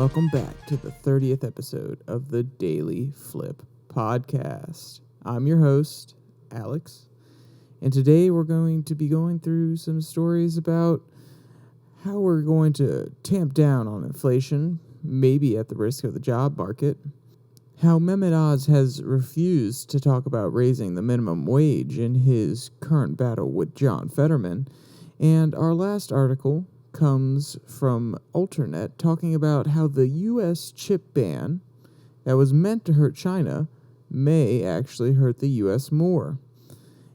Welcome back to the 30th episode of the DailyFlip podcast. I'm your host, Alex, and today we're going to be going through some stories about how we're going to tamp down on inflation, maybe at the risk of the job market, how Mehmet Oz has refused to talk about raising the minimum wage in his current battle with John Fetterman, and our last article comes from Alternet talking about how the U.S. chip ban that was meant to hurt China may actually hurt the U.S. more.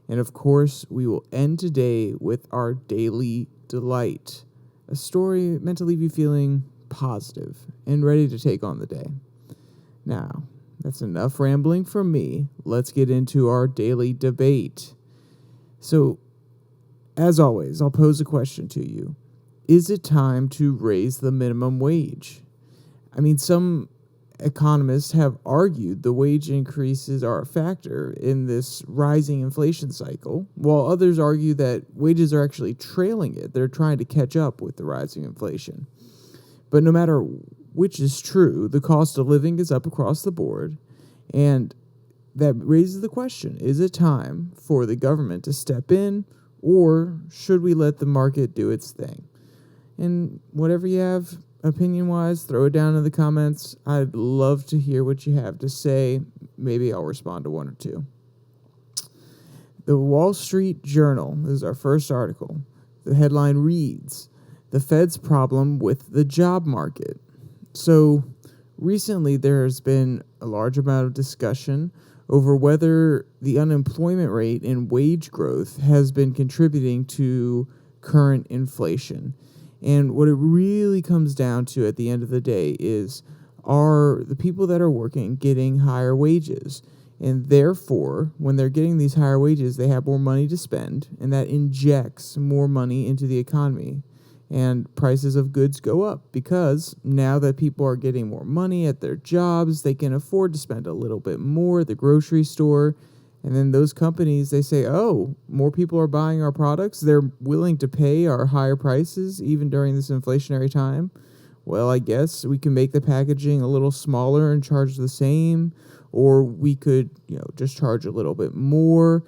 And of course, we will end today with our Daily Delight, a story meant to leave you feeling positive and ready to take on the day. Now, that's enough rambling from me. Let's get into our daily debate. So, as always, I'll pose a question to you. Is it time to raise the minimum wage? I mean, some economists have argued the wage increases are a factor in this rising inflation cycle, while others argue that wages are actually trailing it. They're trying to catch up with the rising inflation. But no matter which is true, the cost of living is up across the board, and that raises the question, is it time for the government to step in, or should we let the market do its thing? And whatever you have opinion-wise, throw it down in the comments. I'd love to hear what you have to say. Maybe I'll respond to one or two. The Wall Street Journal is our first article. The headline reads, "The Fed's Problem with the Job Market." So recently there has been a large amount of discussion over whether the unemployment rate and wage growth has been contributing to current inflation. And what it really comes down to at the end of the day is, are the people that are working getting higher wages? And therefore, when they're getting these higher wages, they have more money to spend, and that injects more money into the economy. And prices of goods go up because now that people are getting more money at their jobs, they can afford to spend a little bit more at the grocery store. And then those companies, they say, oh, more people are buying our products. They're willing to pay our higher prices even during this inflationary time. Well, I guess we can make the packaging a little smaller and charge the same, or we could, just charge a little bit more.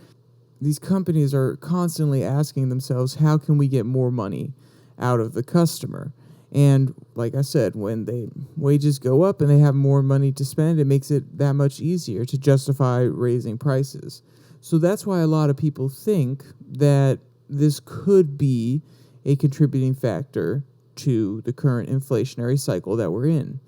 These companies are constantly asking themselves, how can we get more money out of the customer? And like I said, when the wages go up and they have more money to spend, it makes it that much easier to justify raising prices. So that's why a lot of people think that this could be a contributing factor to the current inflationary cycle that we're in.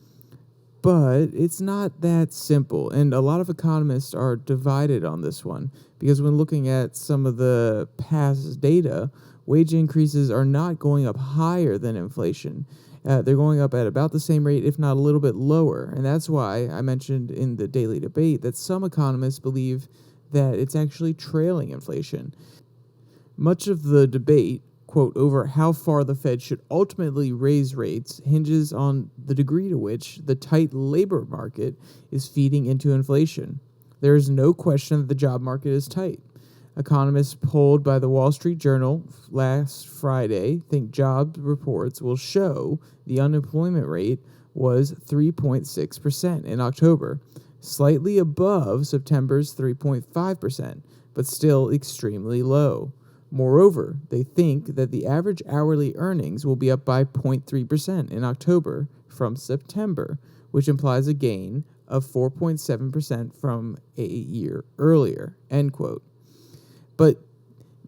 But it's not that simple, and a lot of economists are divided on this one, because when looking at some of the past data, wage increases are not going up higher than inflation. They're going up at about the same rate, if not a little bit lower. And that's why I mentioned in the daily debate that some economists believe that it's actually trailing inflation. Much of the debate, quote, over how far the Fed should ultimately raise rates hinges on the degree to which the tight labor market is feeding into inflation. There is no question that the job market is tight. Economists polled by the Wall Street Journal last Friday think job reports will show the unemployment rate was 3.6% in October, slightly above September's 3.5%, but still extremely low. Moreover, they think that the average hourly earnings will be up by 0.3% in October from September, which implies a gain of 4.7% from a year earlier, end quote. But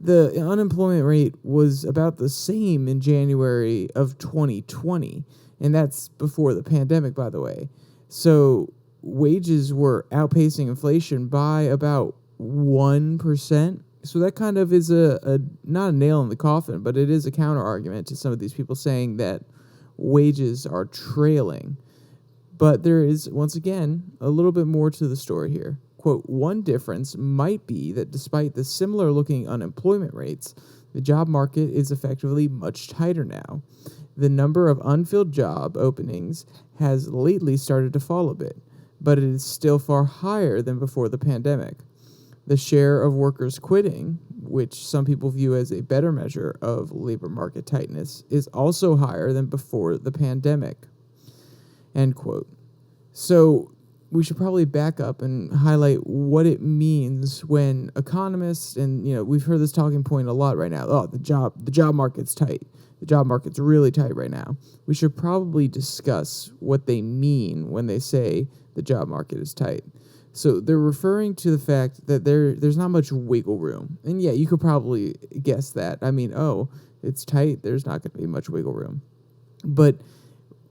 the unemployment rate was about the same in January of 2020, and that's before the pandemic, by the way. So wages were outpacing inflation by about 1%. So that kind of is a not a nail in the coffin, but it is a counter argument to some of these people saying that wages are trailing. But there is, once again, a little bit more to the story here. Quote, one difference might be that despite the similar looking unemployment rates, the job market is effectively much tighter now. The number of unfilled job openings has lately started to fall a bit, but it is still far higher than before the pandemic. The share of workers quitting, which some people view as a better measure of labor market tightness, is also higher than before the pandemic. end quote. So we should probably back up and highlight what it means when economists, and we've heard this talking point a lot right now. Oh, the job market's tight. The job market's really tight right now. We should probably discuss what they mean when they say the job market is tight. So they're referring to the fact that there's not much wiggle room. And yeah, you could probably guess that. I mean, it's tight, there's not going to be much wiggle room. But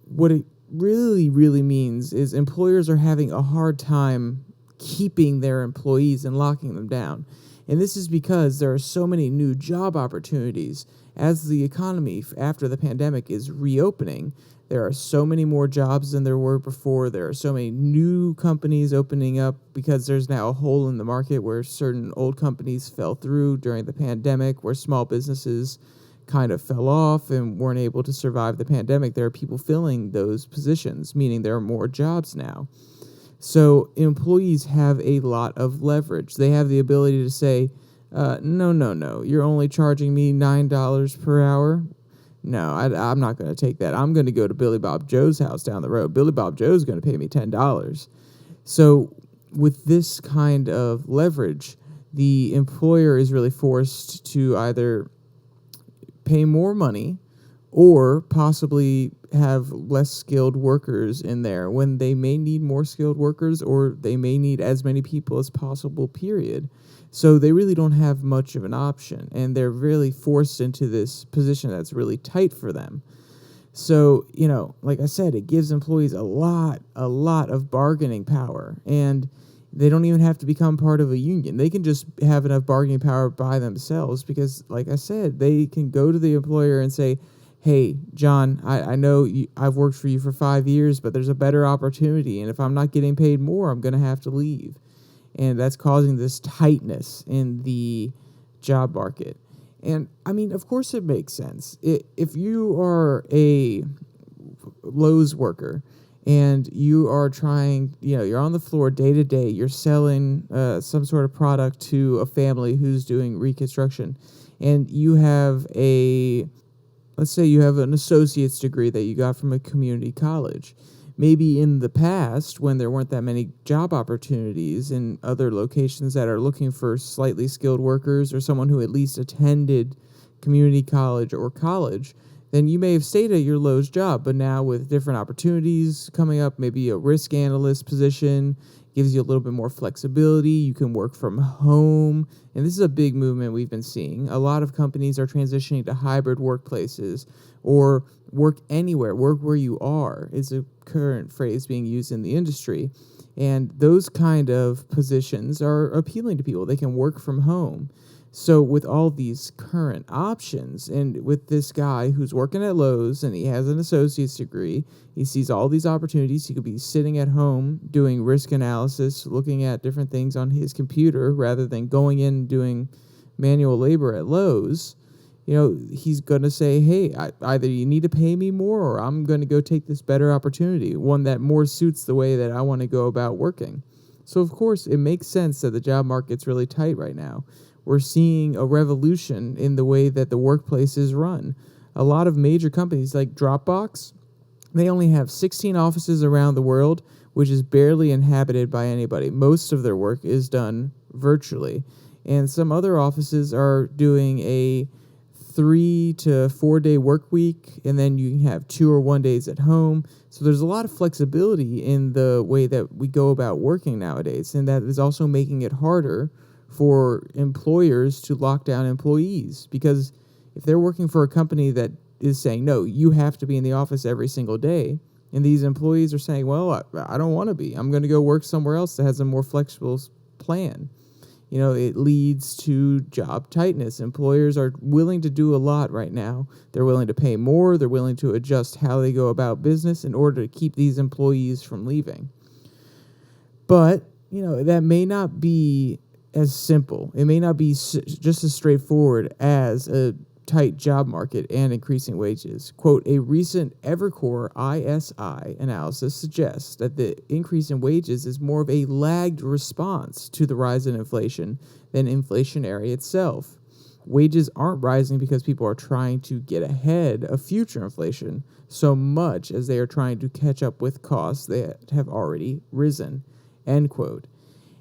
what it really, really means is employers are having a hard time keeping their employees and locking them down. And this is because there are so many new job opportunities. As the economy after the pandemic is reopening, there are so many more jobs than there were before. There are so many new companies opening up because there's now a hole in the market where certain old companies fell through during the pandemic, where small businesses kind of fell off and weren't able to survive the pandemic. There are people filling those positions, meaning there are more jobs now. So employees have a lot of leverage. They have the ability to say, no, you're only charging me $9 per hour. No, I'm not going to take that. I'm going to go to Billy Bob Joe's house down the road. Billy Bob Joe's going to pay me $10. So with this kind of leverage, the employer is really forced to either pay more money or possibly have less skilled workers in there when they may need more skilled workers, or they may need as many people as possible, period. So they really don't have much of an option, and they're really forced into this position that's really tight for them. So, like I said, it gives employees a lot of bargaining power, and they don't even have to become part of a union. They can just have enough bargaining power by themselves because, like I said, they can go to the employer and say, hey, John, I know I've worked for you for 5 years, but there's a better opportunity, and if I'm not getting paid more, I'm going to have to leave. And that's causing this tightness in the job market. And, I mean, of course it makes sense. If you are a Lowe's worker and you are trying, you're on the floor day to day, you're selling some sort of product to a family who's doing reconstruction, and you have let's say you have an associate's degree that you got from a community college. Maybe in the past, when there weren't that many job opportunities in other locations that are looking for slightly skilled workers or someone who at least attended community college or college, then you may have stayed at your Lowe's job. But now with different opportunities coming up, maybe a risk analyst position, gives you a little bit more flexibility. You can work from home. And this is a big movement we've been seeing. A lot of companies are transitioning to hybrid workplaces, or work anywhere, work where you are is a current phrase being used in the industry. And those kind of positions are appealing to people. They can work from home. So with all these current options, and with this guy who's working at Lowe's and he has an associate's degree, he sees all these opportunities. He could be sitting at home doing risk analysis, looking at different things on his computer rather than going in and doing manual labor at Lowe's. He's going to say, hey, either you need to pay me more, or I'm going to go take this better opportunity, one that more suits the way that I want to go about working. So, of course, it makes sense that the job market's really tight right now. We're seeing a revolution in the way that the workplace is run. A lot of major companies like Dropbox, they only have 16 offices around the world, which is barely inhabited by anybody. Most of their work is done virtually. And some other offices are doing a 3 to 4 day work week, and then you can have 2 or 1 days at home. So there's a lot of flexibility in the way that we go about working nowadays, and that is also making it harder for employers to lock down employees, because if they're working for a company that is saying, no, you have to be in the office every single day, and these employees are saying, well, I don't want to be. I'm going to go work somewhere else that has a more flexible plan. It leads to job tightness. Employers are willing to do a lot right now. They're willing to pay more. They're willing to adjust how they go about business in order to keep these employees from leaving. But, that may not be as simple. It may not be just as straightforward as a tight job market and increasing wages. Quote, a recent Evercore ISI analysis suggests that the increase in wages is more of a lagged response to the rise in inflation than inflationary itself. Wages aren't rising because people are trying to get ahead of future inflation so much as they are trying to catch up with costs that have already risen, end quote.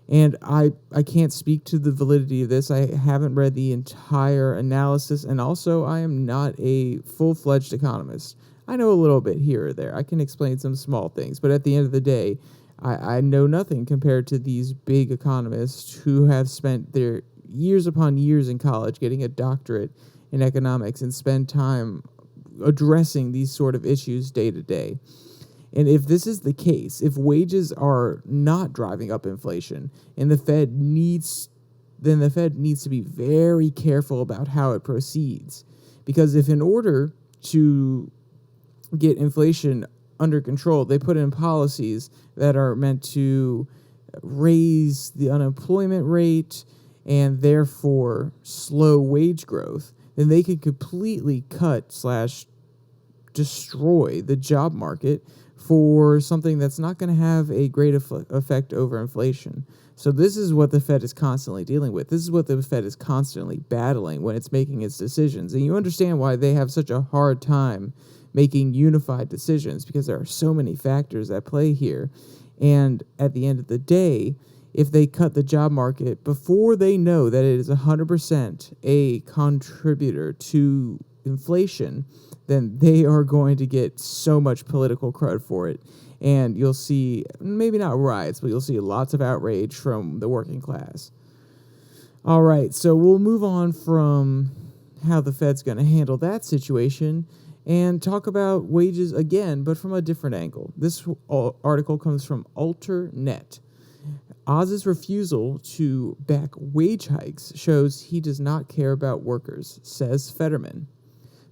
And I can't speak to the validity of this. I haven't read the entire analysis, and also I am not a full-fledged economist. I know a little bit here or there. I can explain some small things, but at the end of the day, I know nothing compared to these big economists who have spent their years upon years in college getting a doctorate in economics and spend time addressing these sort of issues day to day. And if this is the case, if wages are not driving up inflation and the Fed needs to be very careful about how it proceeds. Because if in order to get inflation under control, they put in policies that are meant to raise the unemployment rate and therefore slow wage growth, then they could completely cut/destroy the job market for something that's not going to have a great effect over inflation. So this is what the Fed is constantly dealing with. This is what the Fed is constantly battling when it's making its decisions. And you understand why they have such a hard time making unified decisions, because there are so many factors at play here. And at the end of the day, if they cut the job market before they know that it is 100% a contributor to inflation, then they are going to get so much political crud for it. And you'll see, maybe not riots, but you'll see lots of outrage from the working class. All right, so we'll move on from how the Fed's going to handle that situation and talk about wages again, but from a different angle. This article comes from AlterNet. Oz's refusal to back wage hikes shows he does not care about workers, says Fetterman.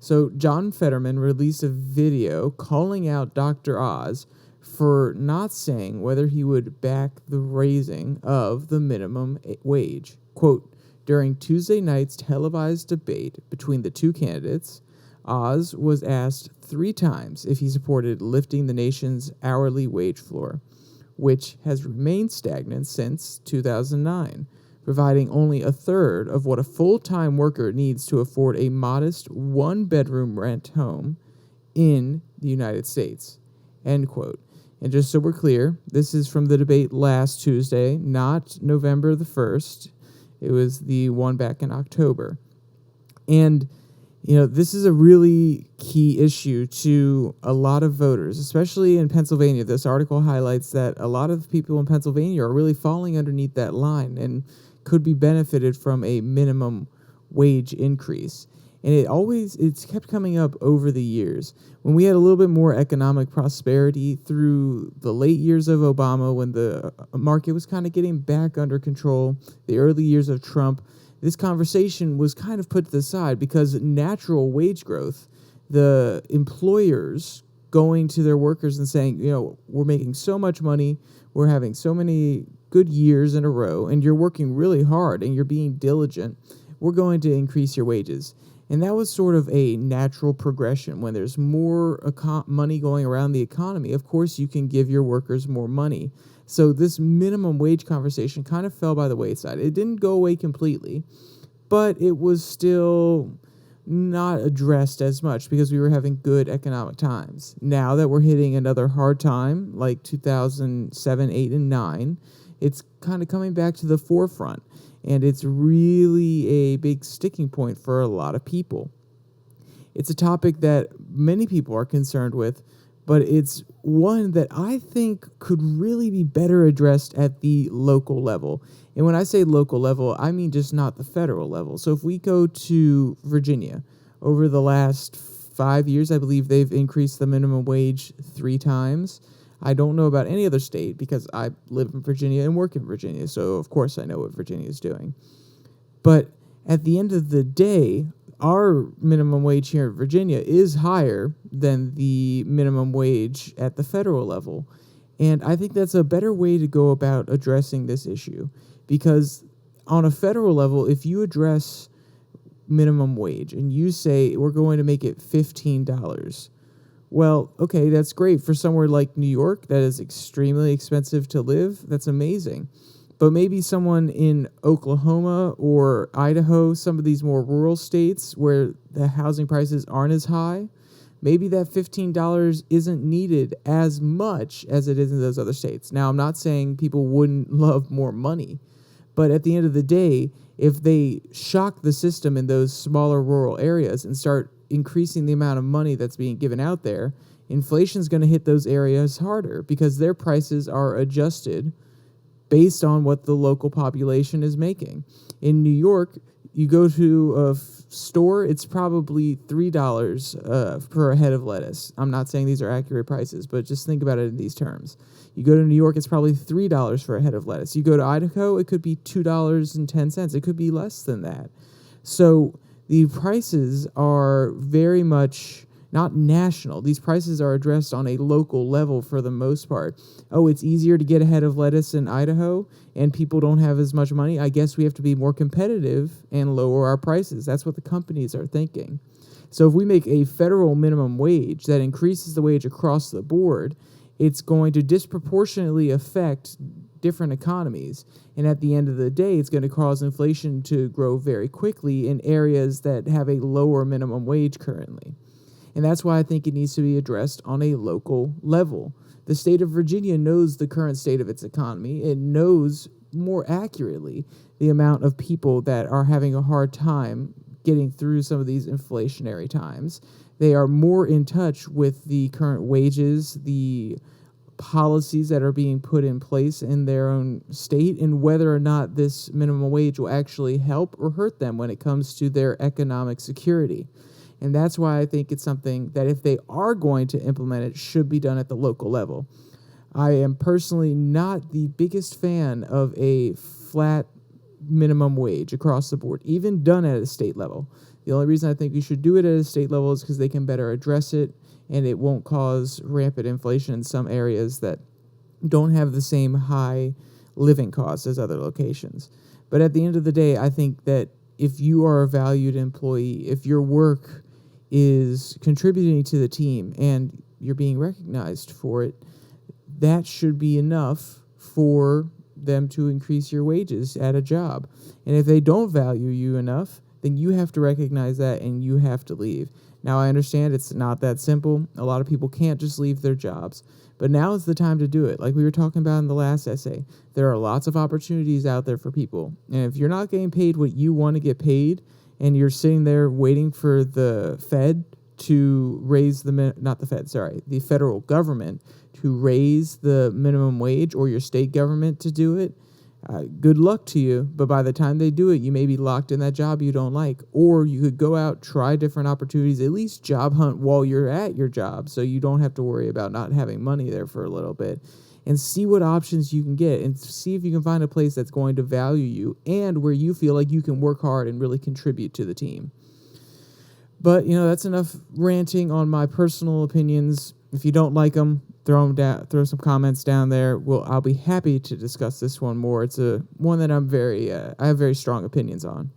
So John Fetterman released a video calling out Dr. Oz for not saying whether he would back the raising of the minimum wage. Quote, during Tuesday night's televised debate between the two candidates, Oz was asked 3 times if he supported lifting the nation's hourly wage floor, which has remained stagnant since 2009, providing only a third of what a full-time worker needs to afford a modest 1-bedroom rent home in the United States, end quote. And just so we're clear, this is from the debate last Tuesday, not November the 1st. It was the one back in October. And this is a really key issue to a lot of voters, especially in Pennsylvania. This article highlights that a lot of people in Pennsylvania are really falling underneath that line and could be benefited from a minimum wage increase. And it's kept coming up over the years. When we had a little bit more economic prosperity through the late years of Obama, when the market was kind of getting back under control, the early years of Trump, this conversation was kind of put to the side because natural wage growth, the employers going to their workers and saying, we're making so much money, we're having so many good years in a row, and you're working really hard and you're being diligent, we're going to increase your wages. And that was sort of a natural progression. When there's more money going around the economy, of course you can give your workers more money. So this minimum wage conversation kind of fell by the wayside. It didn't go away completely, but it was still not addressed as much because we were having good economic times. Now that we're hitting another hard time, like 2007, 8, and 9, it's kind of coming back to the forefront, and it's really a big sticking point for a lot of people. It's a topic that many people are concerned with, but it's one that I think could really be better addressed at the local level. And when I say local level, I mean just not the federal level. So if we go to Virginia, over the last 5 years, I believe they've increased the minimum wage 3 times. I don't know about any other state because I live in Virginia and work in Virginia, so of course I know what Virginia is doing. But at the end of the day, our minimum wage here in Virginia is higher than the minimum wage at the federal level. And I think that's a better way to go about addressing this issue. Because on a federal level, if you address minimum wage and you say we're going to make it $15, well, okay, that's great for somewhere like New York that is extremely expensive to live. That's amazing. But maybe someone in Oklahoma or Idaho, some of these more rural states where the housing prices aren't as high, maybe that $15 isn't needed as much as it is in those other states. Now, I'm not saying people wouldn't love more money, but at the end of the day, if they shock the system in those smaller rural areas and start increasing the amount of money that's being given out there, inflation's going to hit those areas harder because their prices are adjusted based on what the local population is making. In New York, you go to a store, it's probably $3 per head of lettuce. I'm not saying these are accurate prices, but just think about it in these terms. You go to New York, it's probably $3 for a head of lettuce. You go to Idaho, it could be $2.10. It could be less than that. So the prices are very much not national. These prices are addressed on a local level for the most part. Oh, it's easier to get a head of lettuce in Idaho and people don't have as much money. I guess we have to be more competitive and lower our prices. That's what the companies are thinking. So if we make a federal minimum wage that increases the wage across the board, it's going to disproportionately affect different economies. And at the end of the day, it's going to cause inflation to grow very quickly in areas that have a lower minimum wage currently. And that's why I think it needs to be addressed on a local level. The state of Virginia knows the current state of its economy. It knows more accurately the amount of people that are having a hard time getting through some of these inflationary times. They are more in touch with the current wages, the policies that are being put in place in their own state, and whether or not this minimum wage will actually help or hurt them when it comes to their economic security. And that's why I think it's something that if they are going to implement it, should be done at the local level. I am personally not the biggest fan of a flat minimum wage across the board, even done at a state level. The only reason I think we should do it at a state level is because they can better address it, and it won't cause rampant inflation in some areas that don't have the same high living costs as other locations. But at the end of the day, I think that if you are a valued employee, if your work is contributing to the team and you're being recognized for it, that should be enough for them to increase your wages at a job. And if they don't value you enough, then you have to recognize that and you have to leave. Now, I understand it's not that simple. A lot of people can't just leave their jobs, but now is the time to do it. Like we were talking about in the last essay, there are lots of opportunities out there for people. And if you're not getting paid what you want to get paid, and you're sitting there waiting for the Fed to raise the federal government to raise the minimum wage, or your state government to do it, good luck to you. But by the time they do it, you may be locked in that job you don't like. Or you could go out, try different opportunities, at least job hunt while you're at your job so you don't have to worry about not having money there for a little bit. And see what options you can get and see if you can find a place that's going to value you and where you feel like you can work hard and really contribute to the team. But, that's enough ranting on my personal opinions. If you don't like them, throw some comments down there. I'll be happy to discuss this one more. It's one that I have very strong opinions on.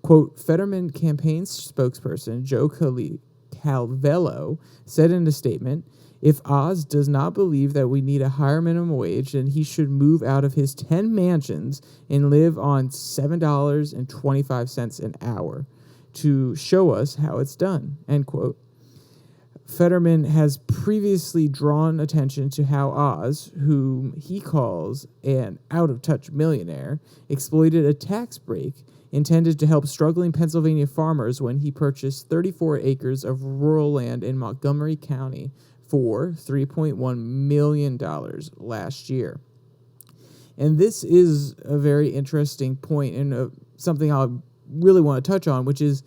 Quote, Fetterman campaign spokesperson Joe Calvello said in a statement, if Oz does not believe that we need a higher minimum wage, then he should move out of his 10 mansions and live on $7.25 an hour to show us how it's done, end quote. Fetterman has previously drawn attention to how Oz, whom he calls an out-of-touch millionaire, exploited a tax break intended to help struggling Pennsylvania farmers when he purchased 34 acres of rural land in Montgomery County for $3.1 million last year. And this is a very interesting point and something I really want to touch on, which is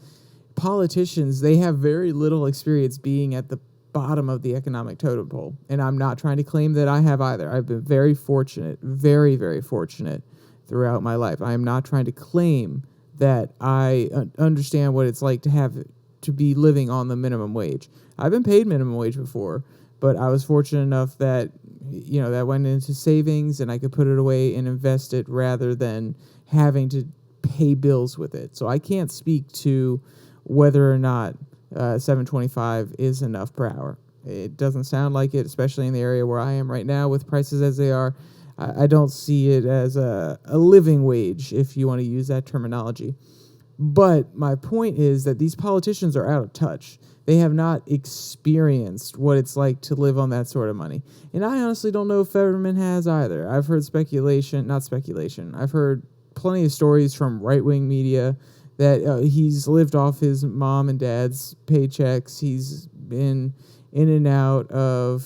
politicians, they have very little experience being at the bottom of the economic totem pole. And I'm not trying to claim that I have either. I've been very fortunate, very, very fortunate throughout my life. I am not trying to claim that I understand what it's like to be living on the minimum wage. I've been paid minimum wage before, but I was fortunate enough that, that went into savings and I could put it away and invest it rather than having to pay bills with it. So I can't speak to whether or not $7.25 is enough per hour. It doesn't sound like it, especially in the area where I am right now with prices as they are. I don't see it as a living wage, if you want to use that terminology. But my point is that these politicians are out of touch. They have not experienced what it's like to live on that sort of money. And I honestly don't know if Fetterman has either. I've heard not speculation. I've heard plenty of stories from right-wing media that he's lived off his mom and dad's paychecks. He's been in and out of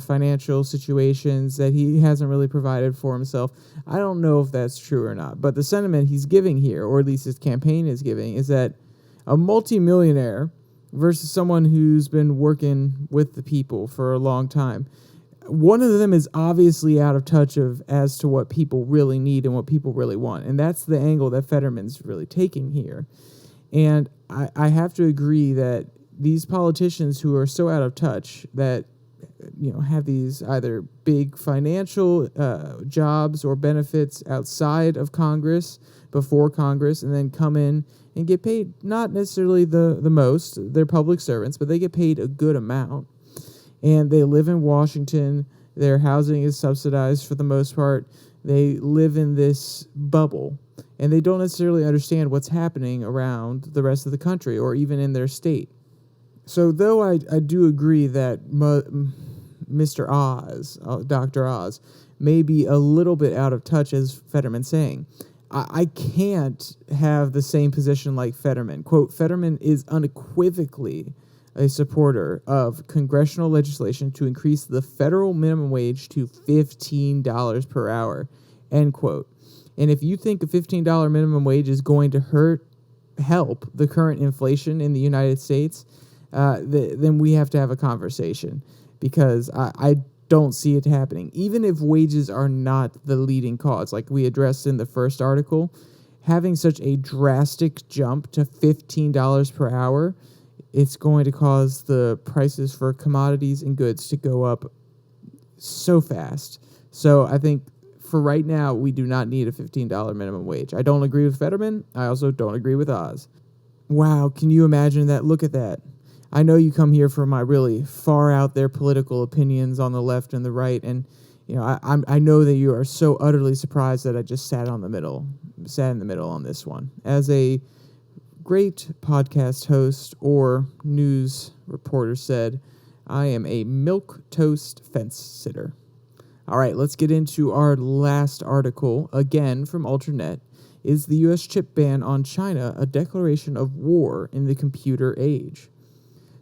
financial situations that he hasn't really provided for himself. I don't know if that's true or not, but the sentiment he's giving here, or at least his campaign is giving, is that a multimillionaire versus someone who's been working with the people for a long time, one of them is obviously out of touch as to what people really need and what people really want. And that's the angle that Fetterman's really taking here. And I have to agree that these politicians who are so out of touch that, have these either big financial jobs or benefits outside of Congress, before Congress, and then come in and get paid not necessarily the most, they're public servants, but they get paid a good amount. And they live in Washington. Their housing is subsidized for the most part. They live in this bubble, and they don't necessarily understand what's happening around the rest of the country or even in their state. So though I do agree that Mr. Oz, Dr. Oz, may be a little bit out of touch, as Fetterman's saying, I can't have the same position like Fetterman. Quote, Fetterman is unequivocally a supporter of congressional legislation to increase the federal minimum wage to $15 per hour, end quote. And if you think a $15 minimum wage is going to help the current inflation in the United States, then we have to have a conversation, because I don't see it happening. Even if wages are not the leading cause, like we addressed in the first article, having such a drastic jump to $15 per hour, it's going to cause the prices for commodities and goods to go up so fast. So I think for right now, we do not need a $15 minimum wage. I don't agree with Fetterman. I also don't agree with Oz. Wow, can you imagine that? Look at that. I know you come here for my really far out there political opinions on the left and the right, and I know that you are so utterly surprised that I just sat in the middle on this one. As a great podcast host or news reporter said, I am a milquetoast fence sitter. All right, let's get into our last article, again from Ultranet. Is the U.S. chip ban on China a declaration of war in the computer age?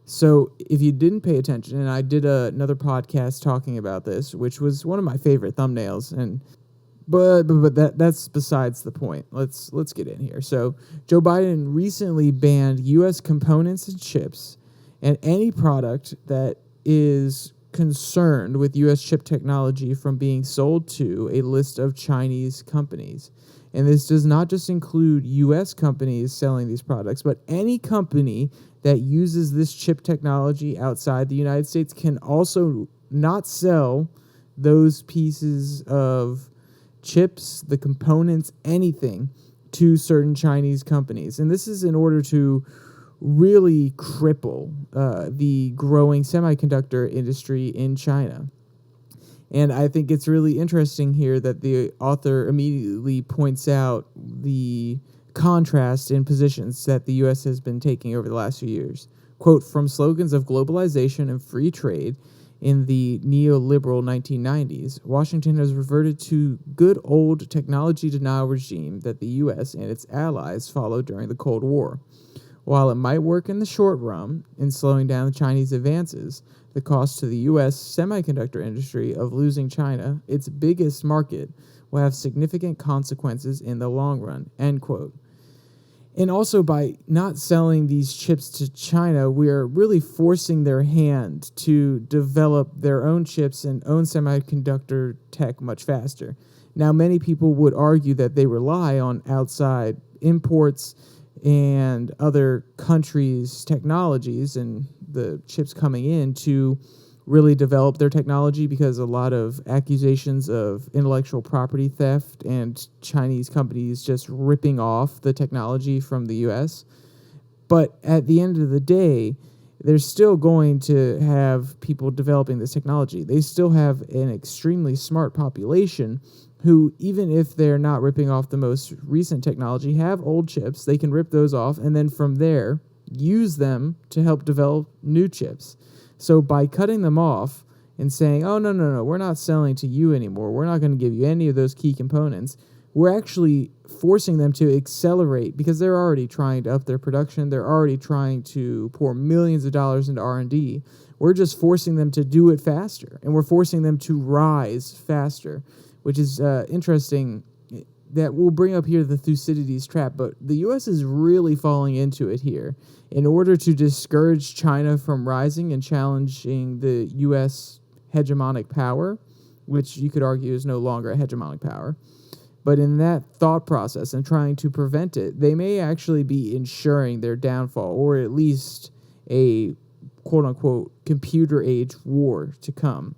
So if you didn't pay attention, and I did another podcast talking about this, which was one of my favorite thumbnails, but that's besides the point. Let's get in here. So Joe Biden recently banned U.S. components and chips and any product that is concerned with U.S. chip technology from being sold to a list of Chinese companies. And this does not just include U.S. companies selling these products, but any company that uses this chip technology outside the United States can also not sell those pieces of chips, the components, anything to certain Chinese companies. And this is in order to really cripple the growing semiconductor industry in China. And I think it's really interesting here that the author immediately points out the contrast in positions that the U.S. has been taking over the last few years. Quote, from slogans of globalization and free trade in the neoliberal 1990s, Washington has reverted to good old technology denial regime that the U.S. and its allies followed during the Cold War. While it might work in the short run in slowing down the Chinese advances, the cost to the U.S. semiconductor industry of losing China, its biggest market, will have significant consequences in the long run, end quote. And also, by not selling these chips to China, we are really forcing their hand to develop their own chips and own semiconductor tech much faster. Now, many people would argue that they rely on outside imports and other countries' technologies and the chips coming in to really develop their technology, because a lot of accusations of intellectual property theft and Chinese companies just ripping off the technology from the U.S. But at the end of the day, they're still going to have people developing this technology. They still have an extremely smart population who, even if they're not ripping off the most recent technology, have old chips. They can rip those off and then from there use them to help develop new chips. So by cutting them off and saying, oh, no, we're not selling to you anymore, we're not going to give you any of those key components, we're actually forcing them to accelerate because they're already trying to up their production. They're already trying to pour millions of dollars into R&D. We're just forcing them to do it faster, and we're forcing them to rise faster, which is interesting. That will bring up here the Thucydides trap, but the U.S. is really falling into it here in order to discourage China from rising and challenging the U.S. hegemonic power, which you could argue is no longer a hegemonic power. But in that thought process and trying to prevent it, they may actually be ensuring their downfall, or at least a quote-unquote computer age war to come.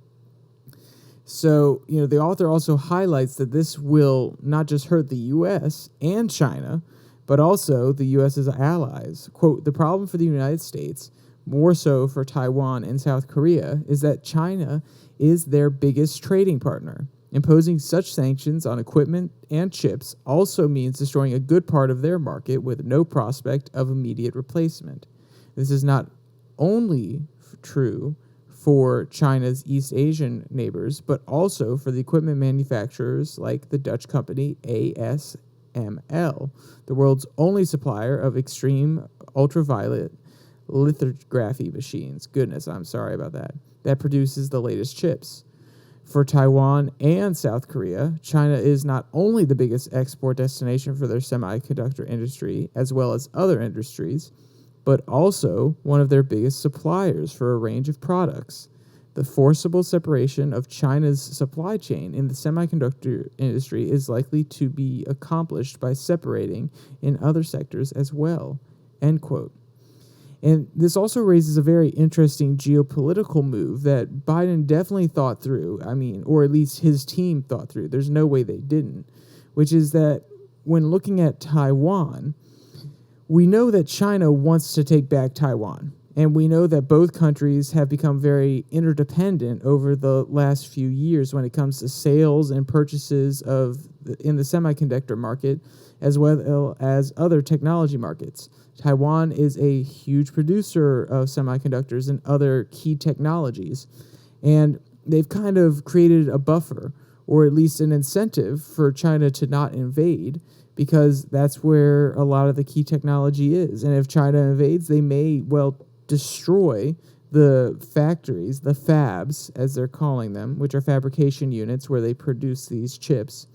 So, the author also highlights that this will not just hurt the U.S. and China, but also the U.S.'s allies. Quote, the problem for the United States, more so for Taiwan and South Korea, is that China is their biggest trading partner. Imposing such sanctions on equipment and chips also means destroying a good part of their market with no prospect of immediate replacement. This is not only true for China's East Asian neighbors, but also for the equipment manufacturers like the Dutch company ASML, the world's only supplier of extreme ultraviolet lithography machines. Goodness, I'm sorry about that. That produces the latest chips. For Taiwan and South Korea, China is not only the biggest export destination for their semiconductor industry, as well as other industries, but also one of their biggest suppliers for a range of products. The forcible separation of China's supply chain in the semiconductor industry is likely to be accomplished by separating in other sectors as well. End quote. And this also raises a very interesting geopolitical move that Biden definitely thought through, or at least his team thought through. There's no way they didn't, which is that when looking at Taiwan, we know that China wants to take back Taiwan, and we know that both countries have become very interdependent over the last few years when it comes to sales and purchases in the semiconductor market, as well as other technology markets. Taiwan is a huge producer of semiconductors and other key technologies, and they've kind of created a buffer, or at least an incentive for China to not invade, because that's where a lot of the key technology is. And if China invades, they may well destroy the factories, the fabs, as they're calling them, which are fabrication units where they produce these chips.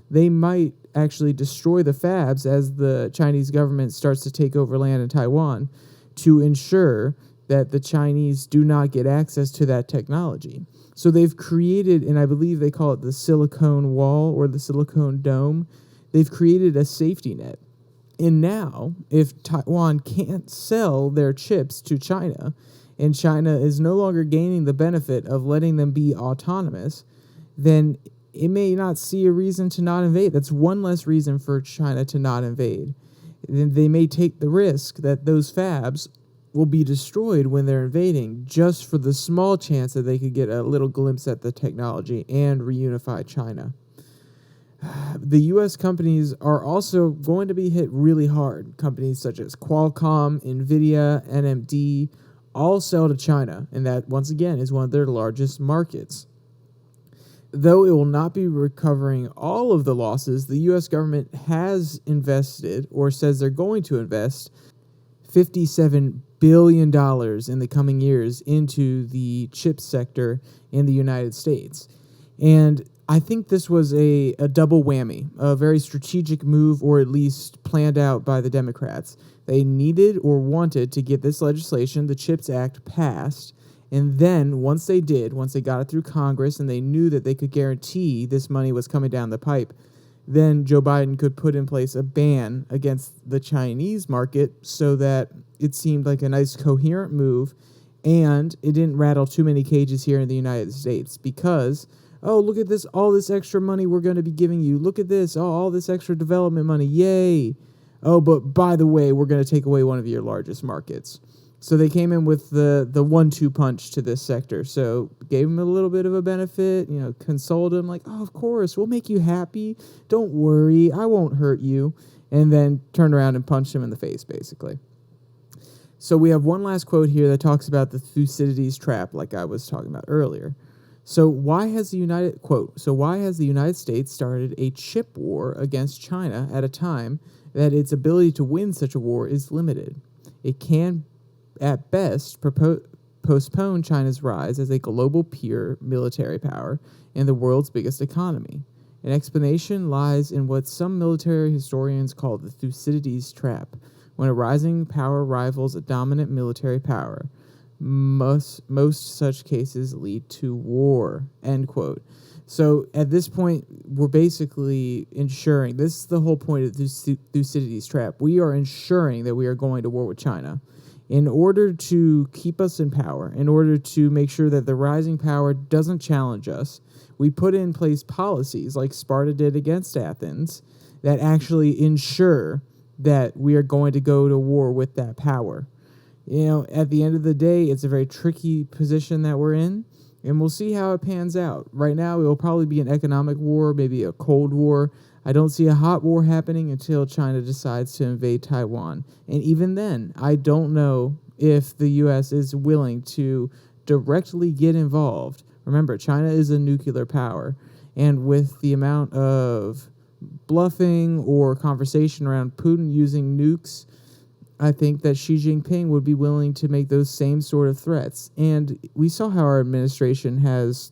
They might actually destroy the fabs as the Chinese government starts to take over land in Taiwan to ensure that the Chinese do not get access to that technology. So they've created, and I believe they call it the silicone wall or the silicone dome, they've created a safety net. And now, if Taiwan can't sell their chips to China, and China is no longer gaining the benefit of letting them be autonomous, then it may not see a reason to not invade. That's one less reason for China to not invade. Then they may take the risk that those fabs will be destroyed when they're invading, just for the small chance that they could get a little glimpse at the technology and reunify China. The U.S. companies are also going to be hit really hard. Companies such as Qualcomm, NVIDIA, NMD, all sell to China, and that, once again, is one of their largest markets. Though it will not be recovering all of the losses, the U.S. government has invested, or says they're going to invest, $57 billion in the coming years into the chip sector in the United States. And I think this was a double whammy, a very strategic move, or at least planned out by the Democrats. They needed or wanted to get this legislation, the CHIPS Act, passed. And then once they got it through Congress and they knew that they could guarantee this money was coming down the pipe, then Joe Biden could put in place a ban against the Chinese market so that it seemed like a nice coherent move and it didn't rattle too many cages here in the United States because, oh, look at this, all this extra money we're going to be giving you. Look at this, all this extra development money. Yay. Oh, but by the way, we're going to take away one of your largest markets. So they came in with the 1-2 punch to this sector. So gave him a little bit of a benefit, consoled him like, oh, of course, we'll make you happy. Don't worry, I won't hurt you. And then turned around and punched him in the face, basically. So we have one last quote here that talks about the Thucydides trap, like I was talking about earlier. So why has the United States started a chip war against China at a time that its ability to win such a war is limited? It can, at best, postpone China's rise as a global peer military power and the world's biggest economy. An explanation lies in what some military historians call the Thucydides trap. When a rising power rivals a dominant military power, most such cases lead to war, end quote. So at this point, we're basically ensuring, this is the whole point of this Thucydides trap. We are ensuring that we are going to war with China in order to keep us in power, in order to make sure that the rising power doesn't challenge us. We put in place policies like Sparta did against Athens that actually ensure that we are going to go to war with that power. At the end of the day, it's a very tricky position that we're in, and we'll see how it pans out. Right now, it will probably be an economic war, maybe a cold war. I don't see a hot war happening until China decides to invade Taiwan. And even then, I don't know if the U.S. is willing to directly get involved. Remember, China is a nuclear power, and with the amount of bluffing or conversation around Putin using nukes, I think that Xi Jinping would be willing to make those same sort of threats. And we saw how our administration has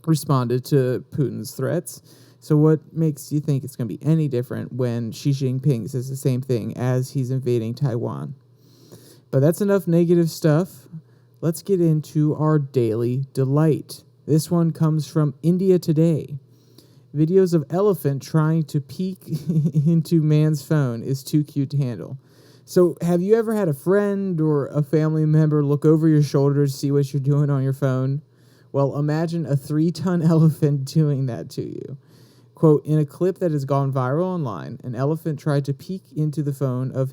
responded to Putin's threats. So what makes you think it's going to be any different when Xi Jinping says the same thing as he's invading Taiwan? But that's enough negative stuff. Let's get into our daily delight. This one comes from India Today. Videos of elephant trying to peek into man's phone is too cute to handle. So have you ever had a friend or a family member look over your shoulder to see what you're doing on your phone? Well, imagine a 3-ton elephant doing that to you. Quote, in a clip that has gone viral online, an elephant tried to peek into the phone of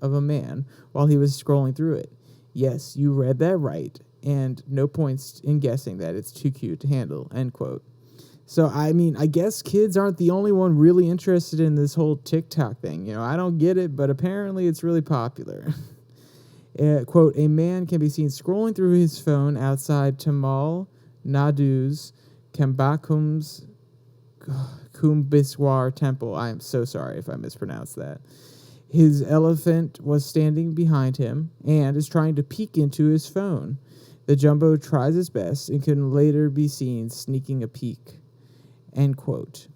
a man while he was scrolling through it. Yes, you read that right, and no points in guessing that it's too cute to handle, end quote. So, I guess kids aren't the only one really interested in this whole TikTok thing. I don't get it, but apparently it's really popular. Quote, a man can be seen scrolling through his phone outside Tamil Nadu's Kambakum's Kumbhiswar temple. I am so sorry if I mispronounced that. His elephant was standing behind him and is trying to peek into his phone. The jumbo tries his best and can later be seen sneaking a peek. End quote.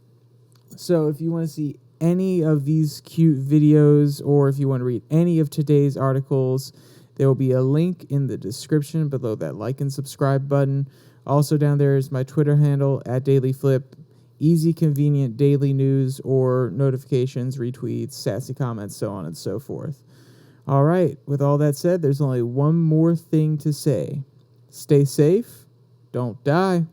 So if you want to see any of these cute videos or if you want to read any of today's articles, there will be a link in the description below that like and subscribe button. Also down there is my Twitter handle @DailyFlip. Easy, convenient daily news or notifications, retweets, sassy comments, so on and so forth. All right, with all that said, there's only one more thing to say. Stay safe, don't die.